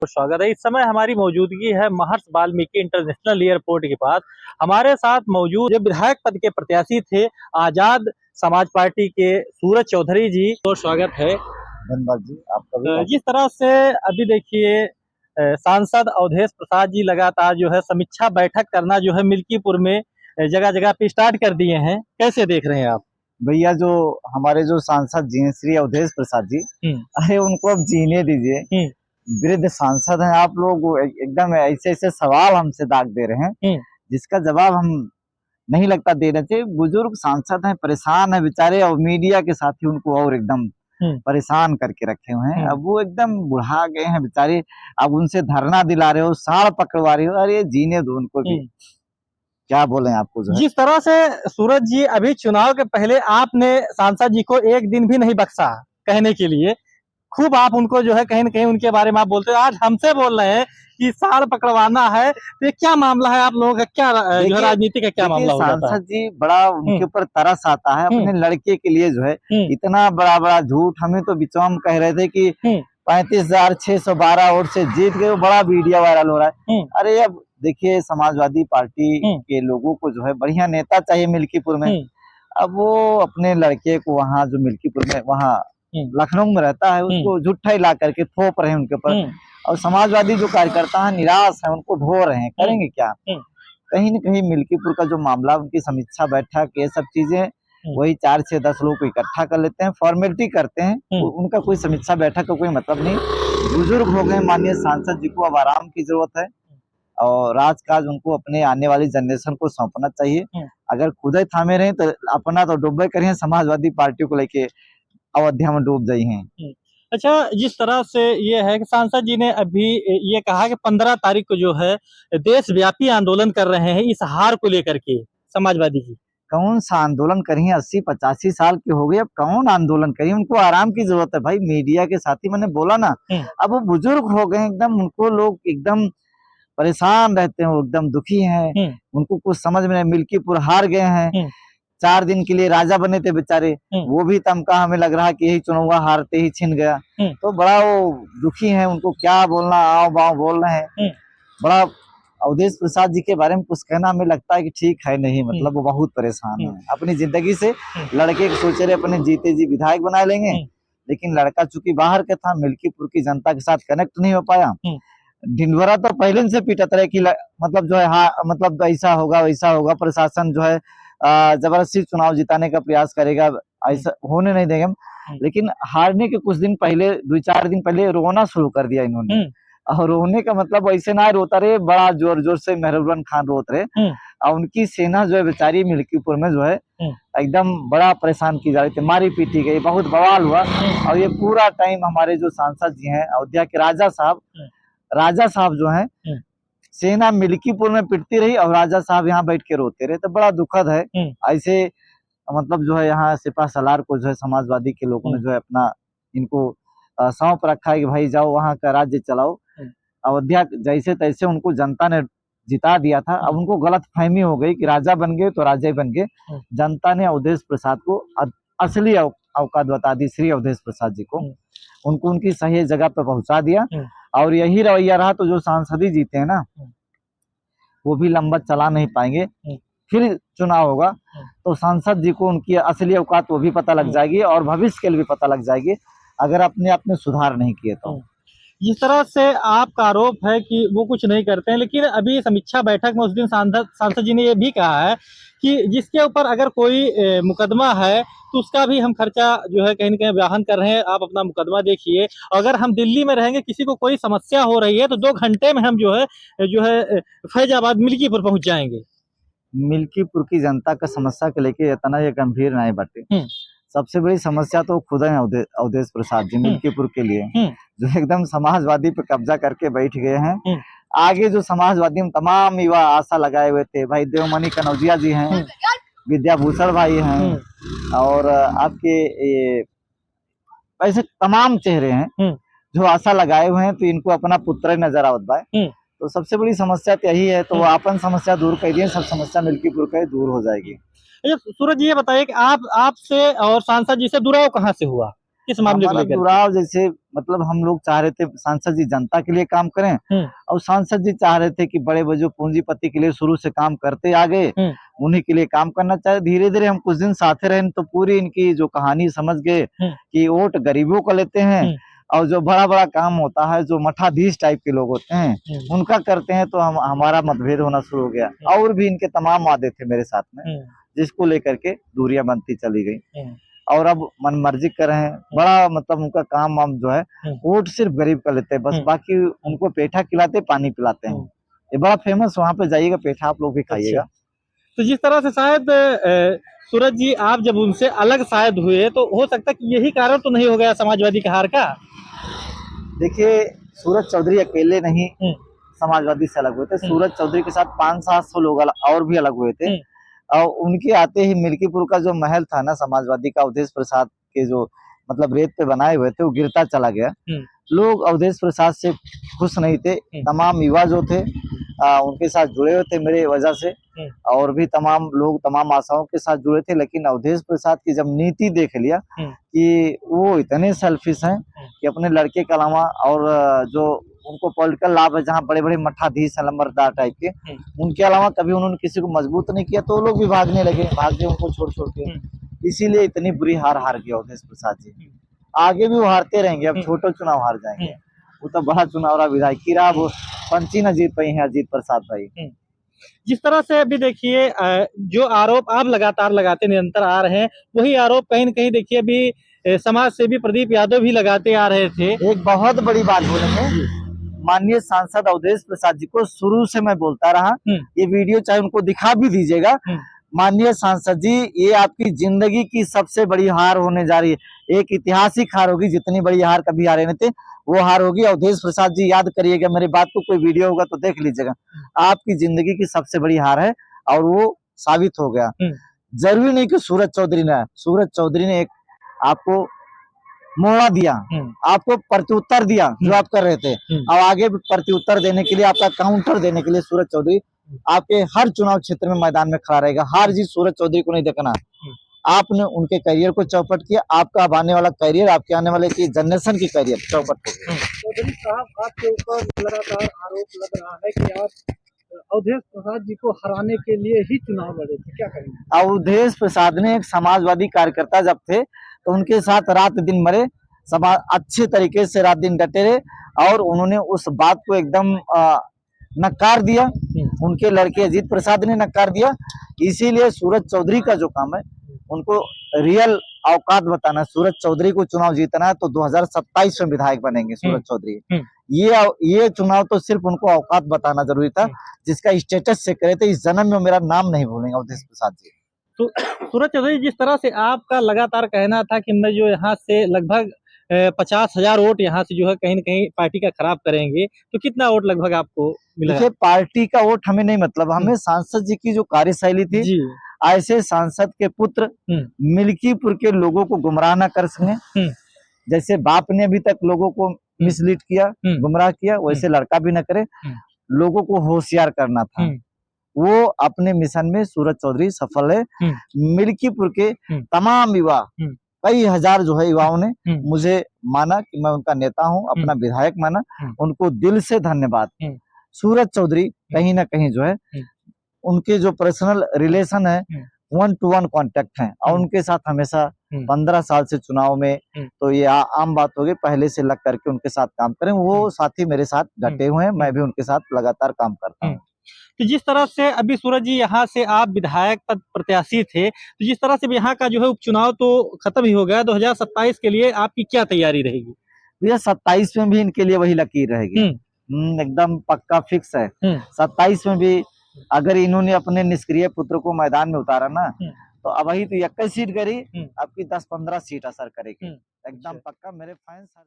स्वागत है। इस समय हमारी मौजूदगी है महर्षि वाल्मीकि इंटरनेशनल एयरपोर्ट के पास। हमारे साथ मौजूद जो विधायक पद के प्रत्याशी थे आजाद समाज पार्टी के सूरज चौधरी जी, तो स्वागत है। धन्यवाद जी, आपका भी। जिस तरह से अभी देखिए सांसद अवधेश प्रसाद जी लगातार जो है समीक्षा बैठक करना जो है मिल्कीपुर में जगह जगह पे स्टार्ट कर दिए हैं, कैसे देख रहे हैं आप? भैया जो हमारे जो सांसद जी हैं श्री अवधेश प्रसाद जी, अरे उनको अब जीने दीजिए। वृद्ध सांसद हैं, आप लोग एकदम ऐसे ऐसे सवाल हमसे दाग दे रहे हैं जिसका जवाब हम नहीं लगता देना चाहिए। बुजुर्ग सांसद हैं, परेशान है बेचारे, और मीडिया के साथ ही उनको और एकदम परेशान करके रखे हुए हैं। अब वो एकदम बुढ़ा गए हैं बेचारे, अब उनसे धरना दिला रहे हो, साड़ पकड़वा रहे हो, अरे जीने दो उनको भी। क्या बोले आपको जो है? जिस तरह से सूरज जी अभी चुनाव के पहले आपने सांसद जी को एक दिन भी नहीं बख्शा कहने के लिए, खूब आप उनको जो है कहीं न कहीं उनके बारे में आप बोलते हो। आज हमसे बोल रहे हैं कि साड़ पकड़वाना है, तो ये क्या मामला है? आप लोगों का क्या जो है राजनीति का क्या मामला हो जाता है? सांसद जी बड़ा उनके ऊपर तरस आता है अपने लड़के के लिए जो है इतना बड़ा बड़ा झूठ। हमें तो बिचौम कह रहे थे कि 35,612 वोट से जीत गए, वो बड़ा वीडियो वायरल हो रहा है। अरे अब देखिए, समाजवादी पार्टी के लोगों को जो है बढ़िया नेता चाहिए मिल्कीपुर में। अब वो अपने लड़के को वहाँ जो मिल्कीपुर में वहाँ लखनऊ में रहता है उसको झूठा ला करके थोप रहे हैं उनके ऊपर, और समाजवादी जो कार्यकर्ता है निराश है, उनको ढो रहे हैं। करेंगे क्या? कहीं न कहीं मिल्कीपुर का जो मामला, उनकी समीक्षा बैठक, ये सब चीजें वही 4 से 10 लोग को इकट्ठा कर लेते हैं, फॉर्मेलिटी करते हैं। उनका कोई समीक्षा बैठक का कोई मतलब नहीं। बुजुर्ग हो गए माननीय सांसद जी को, अब आराम की जरूरत है और राजकाज उनको अपने आने वाली जनरेशन को सौंपना चाहिए। अगर खुद ही थामे रहे तो अपना तो डूबे करें, समाजवादी पार्टी को लेके अयोध्या में डूब गई हैं। अच्छा, जिस तरह से ये है कि सांसद जी ने अभी ये कहा कि 15 तारीख को जो है देशव्यापी आंदोलन कर रहे हैं इस हार को लेकर के समाजवादी की। कौन सा आंदोलन करिए? 80-85 साल के हो गए, अब कौन आंदोलन करिए? उनको आराम की जरूरत है भाई। मीडिया के साथी मैंने बोला ना, अब वो बुजुर्ग हो गए एकदम, उनको लोग एकदम परेशान रहते हैं, वो एकदम दुखी हैं, उनको कुछ समझ में नहीं। मिल्कीपुर हार गए हैं, 4 दिन के लिए राजा बने थे बेचारे, वो भी तमका हमें लग रहा है कि यही चुनाव हारते ही छिन गया। तो बड़ा वो दुखी है, उनको क्या बोलना, आओ बाओ बोल रहे हैं। बड़ा अवधेश प्रसाद जी के बारे में कुछ कहना हमें लगता है कि ठीक है नहीं, मतलब वो बहुत परेशान है अपनी जिंदगी से। लड़के को सोचे रहे अपने जीते जी विधायक बना लेंगे, लेकिन लड़का चूंकि बाहर का था, मिल्कीपुर की जनता के साथ कनेक्ट नहीं हो पाया। ढिंढोरा तो पहले से पीटत रहे कि मतलब जो है मतलब ऐसा होगा वैसा होगा, प्रशासन जो है जबरदस्ती चुनाव जिताने का प्रयास करेगा, ऐसा होने नहीं देंगे हम। लेकिन हारने के कुछ दिन पहले, 2-4 दिन पहले रोना शुरू कर दिया इन्होंने। और रोने का मतलब ऐसे ना रोता रहे, बड़ा जोर जोर से मेहरबान खान रोत रहे, और उनकी सेना जो है बेचारी मिल्कीपुर में जो है एकदम बड़ा परेशान की जा रही थी, मारी पीटी गई, बहुत बवाल हुआ। और ये पूरा टाइम हमारे जो सांसद जी हैं अयोध्या के राजा साहब जो हैं, सेना मिल्कीपुर में पिटती रही और राजा साहब यहाँ बैठ के रोते रहे। तो बड़ा दुखद है। ऐसे मतलब जो है यहाँ सिपा सलार को जो है समाजवादी के लोगों ने जो है अपना इनको सौंप रखा है कि भाई जाओ वहाँ का राज्य चलाओ। अयोध्या जैसे तैसे उनको जनता ने जिता दिया था, अब उनको गलत फहमी हो गई कि राजा बन गए तो राजा ही बन गए। जनता ने अवधेश प्रसाद को असली औकात बता दी, श्री अवधेश प्रसाद जी को, उनको उनकी सही जगह पर पहुंचा दिया। और यही रवैया रहा तो जो सांसद ही जीते हैं ना, वो भी लंबा चला नहीं पाएंगे। फिर चुनाव होगा तो सांसद जी को उनकी असली औकात वो भी पता लग जाएगी और भविष्य के लिए भी पता लग जाएगी, अगर अपने आप में सुधार नहीं किए तो। जिस तरह से आपका आरोप है कि वो कुछ नहीं करते हैं, लेकिन अभी समीक्षा बैठक में उस दिन सांसद जी ने ये भी कहा है कि जिसके ऊपर अगर कोई मुकदमा है तो उसका भी हम खर्चा जो है कहीं न कहीं वहन कर रहे हैं, आप अपना मुकदमा देखिए। अगर हम दिल्ली में रहेंगे, किसी को कोई समस्या हो रही है तो 2 घंटे में हम जो है फैजाबाद मिल्कीपुर पहुंच जाएंगे। मिल्कीपुर की जनता का समस्या को लेके इतना ये गंभीर नहीं बाटे। सबसे बड़ी समस्या तो खुद है अवधेश प्रसाद जी मिल्कीपुर के लिए, जो एकदम समाजवादी पे कब्जा करके बैठ गए हैं। आगे जो समाजवादी में तमाम युवा आशा लगाए हुए थे, भाई देवमणि कनौजिया जी हैं, विद्याभूषण भाई हैं, और आपके ऐसे तमाम चेहरे हैं जो आशा लगाए हुए हैं, तो इनको अपना पुत्र नजर आवत बा। तो सबसे बड़ी समस्या तो यही है, तो वो अपन समस्या दूर कर दिए, सब समस्या मिल्कीपुर का दूर हो जाएगी। सूरज जी, ये बताइए कि आपसे और सांसद जी से दुराव कहाँ से हुआ? किस मामले को हमारा लेकर? जुड़ाव जैसे मतलब हम लोग चाह रहे थे सांसद जी जनता के लिए काम करें, और सांसद जी चाह रहे थे कि बड़े जो पूंजीपति के लिए शुरू से काम करते आ गए, उन्हीं के लिए काम करना चाहे। धीरे धीरे हम कुछ दिन साथे रहे तो पूरी इनकी जो कहानी समझ गए कि वोट गरीबों को लेते हैं, और जो बड़ा बड़ा काम होता है, जो मठाधीश टाइप के लोग होते हैं उनका करते हैं, तो हमारा मतभेद होना शुरू हो गया। और भी इनके तमाम वादे थे मेरे साथ में, जिसको लेकर के दूरियां बनती चली गई, और अब मनमर्जी कर रहे हैं। बड़ा मतलब उनका काम वाम जो है वोट सिर्फ गरीब का लेते हैं बस, बाकी उनको पेठा खिलाते, पानी पिलाते हैं। ये बड़ा फेमस, वहां पे जाइएगा, पेठा आप लोग भी खाइएगा। तो जिस तरह से शायद सूरज जी आप जब उनसे अलग शायद हुए, तो हो सकता है कि यही कारण तो नहीं हो गया समाजवादी का हार का? देखिए, सूरज चौधरी अकेले नहीं समाजवादी से अलग हुए थे। सूरज चौधरी के साथ 500-700 लोग और भी अलग हुए थे, और उनके आते ही मिल्कीपुर का जो महल था ना समाजवादी का, अवधेश प्रसाद के जो मतलब रेत पे बनाए हुए थे, वो गिरता चला गया। लोग अवधेश प्रसाद से खुश नहीं थे। तमाम युवा जो थे उनके साथ जुड़े हुए थे मेरे वजह से, और भी तमाम लोग तमाम आशाओं के साथ जुड़े थे। लेकिन अवधेश प्रसाद की जब नीति देख लिया कि वो इतने सेल्फिश हैं कि अपने लड़के के अलावा, और जो उनको पॉलिटिकल लाभ है, जहाँ बड़े बड़े मठाधीश हैं लंबरदार टाइप के, उनके अलावा कभी उन्होंने किसी को मजबूत नहीं किया, तो लोग भी भागने लगे, भाग गए उनको छोड़ छोड़ के। इसीलिए इतनी बुरी हार गया अवधेश प्रसाद जी। आगे भी वो हारते रहेंगे, अब छोटे चुनाव हार जाएंगे, वो तो बड़ा चुनाव रहा, विधायक की राह वो पंची न जीत पाई है अजीत प्रसाद भाई। जिस तरह से अभी देखिए जो आरोप आप लगातार लगाते निरंतर आ रहे हैं, वही आरोप कहीं न कहीं देखिए अभी समाज सेवी प्रदीप यादव भी लगाते आ रहे थे। एक बहुत बड़ी बात बोलेंगे, माननीय सांसद अवधेश प्रसाद जी को शुरू से मैं बोलता रहा, ये वीडियो चाहे उनको दिखा भी दीजिएगा, माननीय सांसद जी, ये आपकी जिंदगी की सबसे बड़ी हार होने जा रही है। एक ऐतिहासिक हार होगी, जितनी बड़ी हार कभी हारे नहीं थे, वो हार होगी। अवधेश प्रसाद जी याद करिएगा मेरी बात को, कोई वीडियो होगा तो देख लीजिएगा, आपकी जिंदगी की सबसे बड़ी हार है, और वो साबित हो गया। जरूरी नहीं कि सूरज चौधरी ने एक आपको मोड़ा दिया, आपको प्रत्युत्तर दिया जो आप कर रहे थे, और आगे भी प्रत्युत्तर देने के लिए, आपका काउंटर देने के लिए सूरज चौधरी आपके हर चुनाव क्षेत्र में मैदान में खड़ा रहेगा। हार जीत सूरज चौधरी को नहीं देखना। आपने उनके करियर को चौपट किया, आपका अब आने वाला करियर, आपके आने वाले की जनरेशन की करियर चौपट हो गया। चौधरी साहब, आपके ऊपर लगातार आरोप लग रहा है कि आप अवधेश प्रसाद जी को हराने के लिए ही चुनाव लड़े थे, क्या कहेंगे? अवधेश प्रसाद ने एक समाजवादी कार्यकर्ता जब थे, तो उनके साथ रात दिन मरे, समाज अच्छे तरीके से रात दिन डटे रहे, और उन्होंने उस बात को एकदम नकार दिया। उनके लड़के अजीत प्रसाद ने नकार दिया। इसीलिए सूरज चौधरी का जो काम है, उनको रियल औकात बताना। सूरज चौधरी को चुनाव जीतना है तो 2027 में विधायक बनेंगे सूरज चौधरी। ये चुनाव तो सिर्फ उनको औकात बताना जरूरी था, जिसका स्टेटस से करे थे। इस जन्म में मेरा नाम नहीं भूलेंगे अवधेश प्रसाद जी। तो सूरज चौधरी, जिस तरह से आपका लगातार कहना था कि मैं जो यहाँ से लगभग 50,000 वोट यहाँ से जो है कहीं न कहीं पार्टी का खराब करेंगे, तो कितना वोट लगभग आपको मिला? देखिए, पार्टी का वोट हमें नहीं मतलब, हमें सांसद जी की जो कार्यशैली थी, ऐसे सांसद के पुत्र मिल्कीपुर के लोगों को गुमराह न कर सके। जैसे बाप ने अभी तक लोगों को मिसलीड किया, गुमराह किया, वैसे लड़का भी न करे। लोगों को होशियार करना था। वो अपने मिशन में सूरज चौधरी सफल है। मिल्कीपुर के तमाम युवा, कई हजार जो है युवाओं ने मुझे माना कि मैं उनका नेता हूं, अपना विधायक माना। उनको दिल से धन्यवाद। सूरज चौधरी कहीं ना कहीं जो है, उनके जो पर्सनल रिलेशन है, 1-to-1 कांटेक्ट है, और उनके साथ हमेशा 15 साल से चुनाव में, तो ये आम बात होगी, पहले से लग करके उनके साथ काम करें। वो साथी मेरे साथ डटे हुए हैं, मैं भी उनके साथ लगातार काम करता हूँ। तो जिस तरह से अभी सूरज जी यहाँ से आप विधायक पद प्रत्याशी थे, तो जिस तरह से यहाँ का जो है उपचुनाव तो खत्म ही हो गया, 2027 के लिए आपकी क्या तैयारी रहेगी? 2027 में भी इनके लिए वही लकीर रहेगी। एकदम पक्का फिक्स है। 27 में भी अगर इन्होंने अपने निष्क्रिय पुत्र को मैदान में उतारा ना, तो अब वही तो 21 सीट करी, आपकी 10-15 सीट असर करेगी। एकदम पक्का। मेरे फैंस